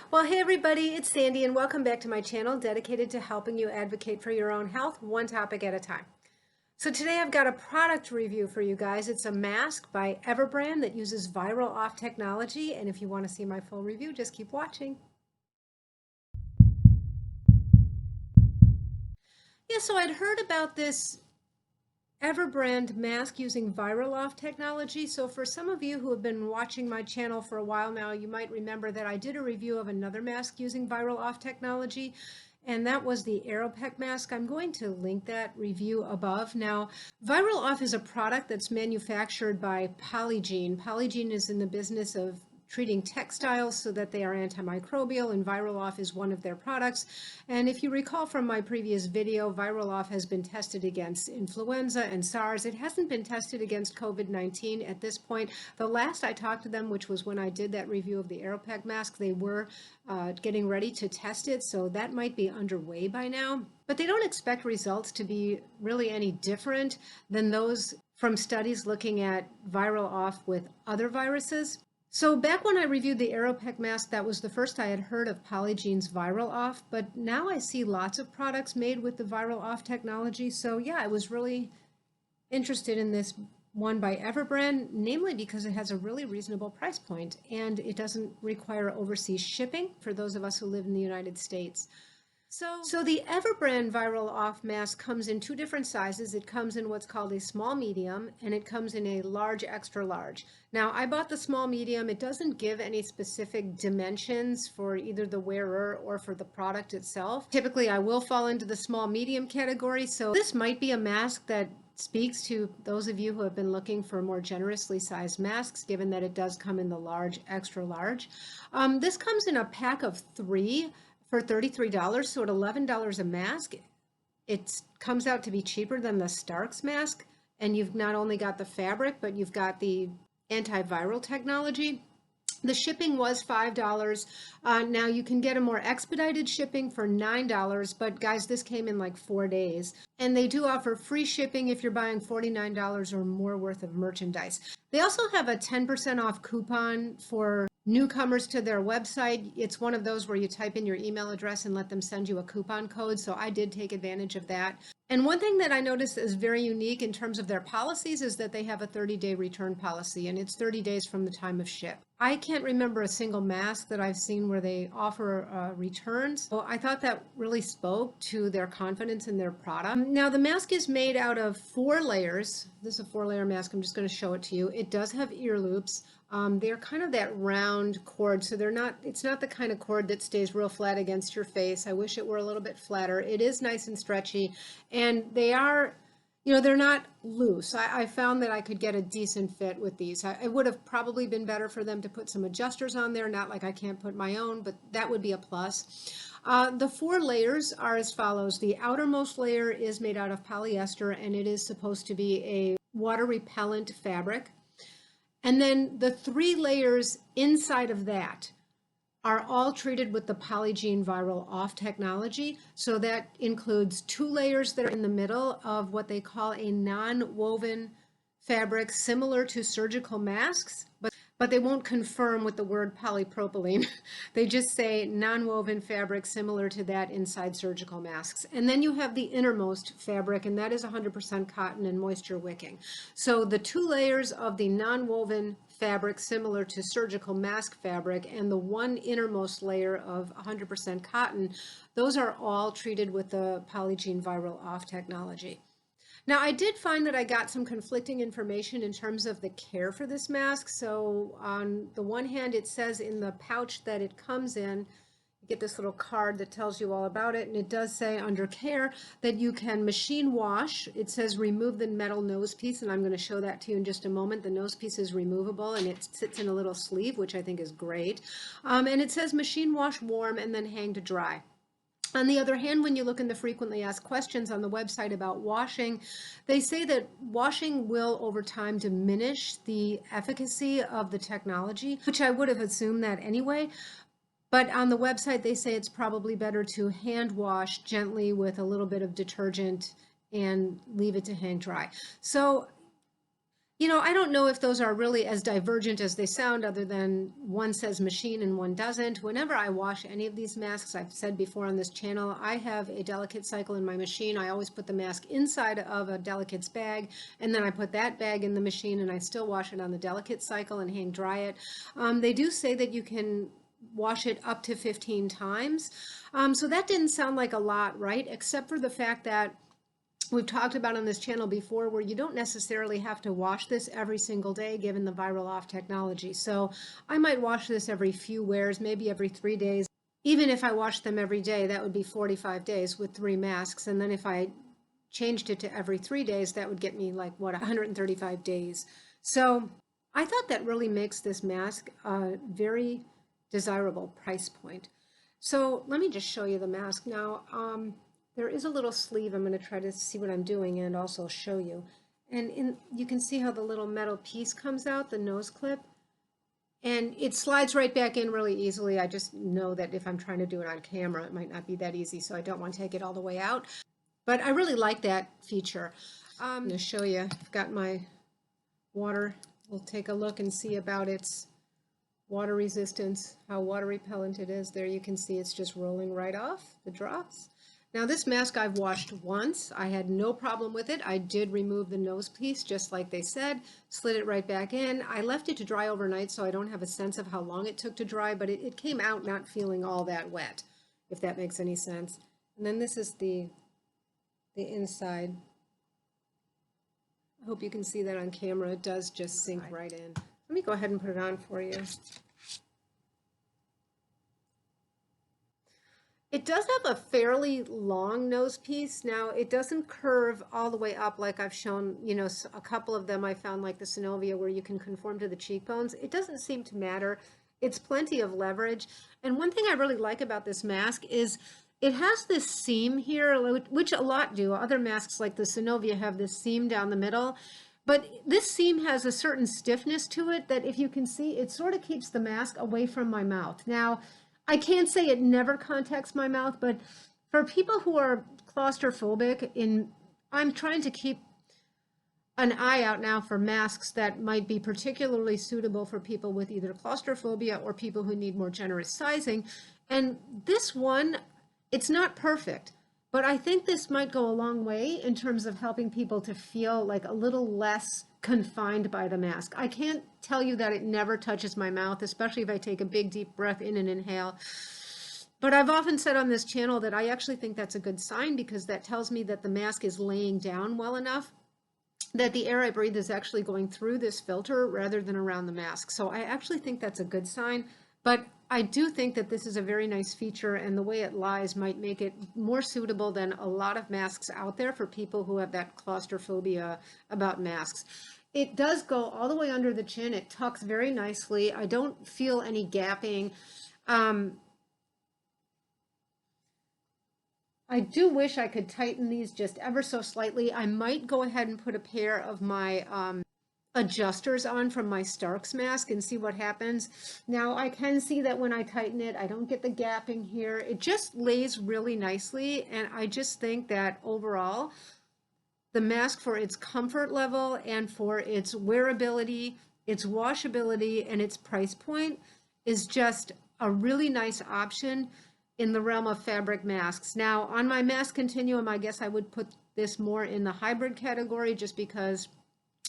Well, hey everybody, it's Sandy and welcome back to my channel dedicated to helping you advocate for your own health, one topic at a time. So today I've got a product review for you guys. It's a mask by Everbrand that uses ViralOff technology, and if you want to see my full review, just keep watching. Yeah, so I'd heard about this Everbrand mask using ViralOff technology. So for some of you who have been watching my channel for a while now, you might remember that I did a review of another mask using ViralOff technology, and that was the AeroPec mask. I'm going to link that review above. Now, ViralOff is a product that's manufactured by Polygiene. Polygiene is in the business of treating textiles so that they are antimicrobial, and ViralOff is one of their products. And if you recall from my previous video, ViralOff has been tested against influenza and SARS. It hasn't been tested against COVID-19 at this point. The last I talked to them, which was when I did that review of the AeroPec mask, they were getting ready to test it, so that might be underway by now. But they don't expect results to be really any different than those from studies looking at ViralOff with other viruses. So back when I reviewed the AeroPec mask, that was the first I had heard of Polygene's ViralOff, but now I see lots of products made with the ViralOff technology. So yeah, I was really interested in this one by Everbrand, namely because it has a really reasonable price point and it doesn't require overseas shipping for those of us who live in the United States. So the Everbrand ViralOff mask comes in two different sizes. It comes in what's called a small medium, and it comes in a large extra large. Now, I bought the small medium. It doesn't give any specific dimensions for either the wearer or for the product itself. Typically, I will fall into the small medium category, so this might be a mask that speaks to those of you who have been looking for more generously sized masks, given that it does come in the large extra large. This comes in a pack of 3 for $33, so at $11 a mask. It comes out to be cheaper than the Stark's mask, and you've not only got the fabric, but you've got the antiviral technology. The shipping was $5. Now you can get a more expedited shipping for $9, but guys, this came in like 4 days. And they do offer free shipping if you're buying $49 or more worth of merchandise. They also have a 10% off coupon for newcomers to their website. It's one of those where you type in your email address and let them send you a coupon code. So I did take advantage of that. And one thing that I noticed is very unique in terms of their policies is that they have a 30-day return policy, and it's 30 days from the time of ship. I can't remember a single mask that I've seen where they offer returns. So I thought that really spoke to their confidence in their product. Now the mask is made out of 4 layers. This is a 4-layer mask. I'm just going to show it to you. It does have ear loops. They're kind of that round cord, so it's not the kind of cord that stays real flat against your face. I wish it were a little bit flatter. It is nice and stretchy, and they are, they're not loose. I found that I could get a decent fit with these. It would have probably been better for them to put some adjusters on there, not like I can't put my own, but that would be a plus. The 4 layers are as follows. The outermost layer is made out of polyester, and it is supposed to be a water repellent fabric. And then the 3 layers inside of that are all treated with the Polygiene ViralOff technology. So that includes 2 layers that are in the middle of what they call a non-woven fabric similar to surgical masks, but they won't confirm with the word polypropylene. They just say non-woven fabric similar to that inside surgical masks. And then you have the innermost fabric, and that is 100% cotton and moisture wicking. So the 2 layers of the non-woven fabric similar to surgical mask fabric and the 1 innermost layer of 100% cotton, those are all treated with the Polygiene ViralOff technology. Now, I did find that I got some conflicting information in terms of the care for this mask. So on the one hand, it says in the pouch that it comes in, you get this little card that tells you all about it. And it does say under care that you can machine wash. It says remove the metal nose piece, and I'm going to show that to you in just a moment. The nose piece is removable, and it sits in a little sleeve, which I think is great. And it says machine wash warm and then hang to dry. On the other hand, when you look in the frequently asked questions on the website about washing, they say that washing will over time diminish the efficacy of the technology, which I would have assumed that anyway. But on the website, they say it's probably better to hand wash gently with a little bit of detergent and leave it to hang dry. So You know, I don't know if those are really as divergent as they sound, other than one says machine and one doesn't. Whenever I wash any of these masks, I've said before on this channel, I have a delicate cycle in my machine. I always put the mask inside of a delicate's bag, and then I put that bag in the machine, and I still wash it on the delicate cycle and hang dry it. They do say that you can wash it up to 15 times. So that didn't sound like a lot, right? Except for the fact that we've talked about on this channel before, where you don't necessarily have to wash this every single day given the ViralOff technology. So I might wash this every few wears, maybe every 3 days. Even if I washed them every day, that would be 45 days with 3 masks. And then if I changed it to every 3 days, that would get me like, what, 135 days. So I thought that really makes this mask a very desirable price point. So let me just show you the mask now. There is a little sleeve. I'm going to try to see what I'm doing and also show you. And you can see how the little metal piece comes out, the nose clip. And it slides right back in really easily. I just know that if I'm trying to do it on camera, it might not be that easy, so I don't want to take it all the way out. But I really like that feature. I'm going to show you. I've got my water. We'll take a look and see about its water resistance, how water repellent it is. There you can see it's just rolling right off the drops. Now this mask I've washed once. I had no problem with it. I did remove the nose piece just like they said, slid it right back in. I left it to dry overnight, so I don't have a sense of how long it took to dry, but it came out not feeling all that wet, if that makes any sense. And then this is the inside. I hope you can see that on camera. It does just sink right in. Let me go ahead and put it on for you. It does have a fairly long nose piece. Now, it doesn't curve all the way up like I've shown, you know, a couple of them I found, like the Synovia, where you can conform to the cheekbones. It doesn't seem to matter. It's plenty of leverage. And one thing I really like about this mask is it has this seam here, which a lot do. Other masks like the Synovia have this seam down the middle. But this seam has a certain stiffness to it that, if you can see, it sort of keeps the mask away from my mouth. Now, I can't say it never contacts my mouth, but for people who are claustrophobic, I'm trying to keep an eye out now for masks that might be particularly suitable for people with either claustrophobia or people who need more generous sizing. And this one, it's not perfect, but I think this might go a long way in terms of helping people to feel like a little less confined by the mask. I can't tell you that it never touches my mouth, especially if I take a big deep breath in and inhale. But I've often said on this channel that I actually think that's a good sign, because that tells me that the mask is laying down well enough that the air I breathe is actually going through this filter rather than around the mask. So I actually think that's a good sign. But I do think that this is a very nice feature, and the way it lies might make it more suitable than a lot of masks out there for people who have that claustrophobia about masks. It does go all the way under the chin. It tucks very nicely. I don't feel any gapping. I do wish I could tighten these just ever so slightly. I might go ahead and put a pair of my adjusters on from my Starks mask and see what happens. Now I can see that when I tighten it, I don't get the gapping here. It just lays really nicely, and I just think that overall, the mask, for its comfort level and for its wearability, its washability, and its price point, is just a really nice option in the realm of fabric masks. Now, on my mask continuum, I guess I would put this more in the hybrid category, just because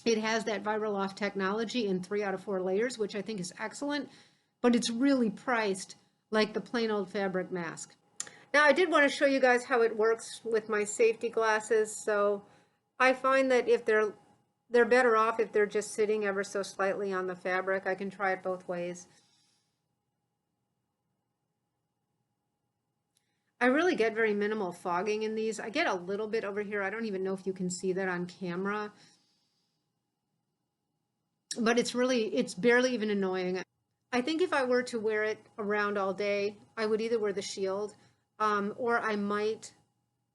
it has that ViralOff technology in 3 out of 4 layers, which I think is excellent, but it's really priced like the plain old fabric mask. Now, I did want to show you guys how it works with my safety glasses. So I find that if they're better off if they're just sitting ever so slightly on the fabric. I can try it both ways. I really get very minimal fogging in these. I get a little bit over here. I don't even know if you can see that on camera, but it's barely even annoying. I think if I were to wear it around all day, I would either wear the shield, or I might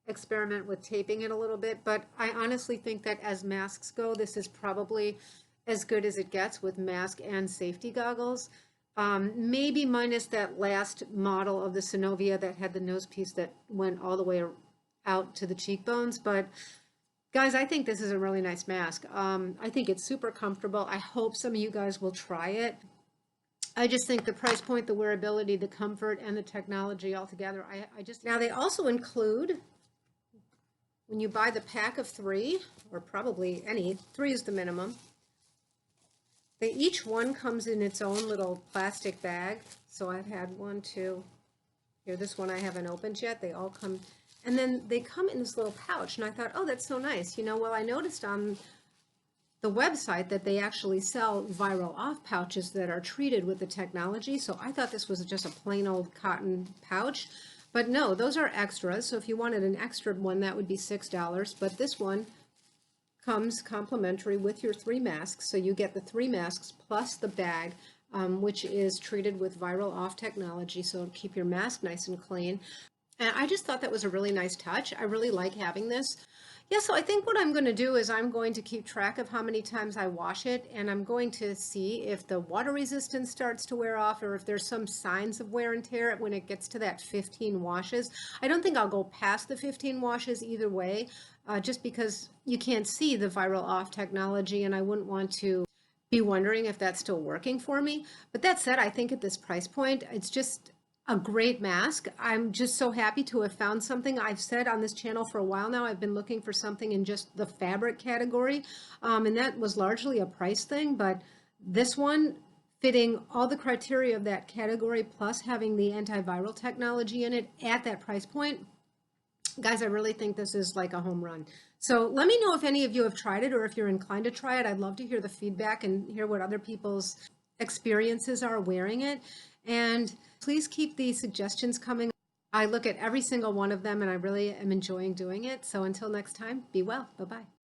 experiment with taping it a little bit. But I honestly think that as masks go, this is probably as good as it gets with mask and safety goggles. Maybe minus that last model of the Synovia that had the nose piece that went all the way out to the cheekbones. But Guys, I think this is a really nice mask. I think it's super comfortable. I hope some of you guys will try it. I just think the price point, the wearability, the comfort, and the technology altogether, now they also include, when you buy the pack of 3, or probably any, 3 is the minimum, each one comes in its own little plastic bag. So I've had 1, 2, here, this one I haven't opened yet. They all come, and then they come in this little pouch, and I thought, oh, that's so nice. Well, I noticed on the website that they actually sell ViralOff pouches that are treated with the technology. So I thought this was just a plain old cotton pouch, but no, those are extras. So if you wanted an extra one, that would be $6. But this one comes complimentary with your 3 masks. So you get the 3 masks plus the bag, which is treated with ViralOff technology. So it'll keep your mask nice and clean. And I just thought that was a really nice touch. I really like having this. Yeah, so I think what I'm going to do is I'm going to keep track of how many times I wash it, and I'm going to see if the water resistance starts to wear off or if there's some signs of wear and tear when it gets to that 15 washes. I don't think I'll go past the 15 washes either way, just because you can't see the ViralOff technology, and I wouldn't want to be wondering if that's still working for me. But that said, I think at this price point, it's just a great mask. I'm just so happy to have found something. I've said on this channel for a while now, I've been looking for something in just the fabric category, and that was largely a price thing, but this one fitting all the criteria of that category, plus having the antiviral technology in it at that price point, guys, I really think this is like a home run. So let me know if any of you have tried it or if you're inclined to try it. I'd love to hear the feedback and hear what other people's experiences are wearing it. And please keep the suggestions coming. I look at every single one of them and I really am enjoying doing it. So until next time, be well. Bye-bye.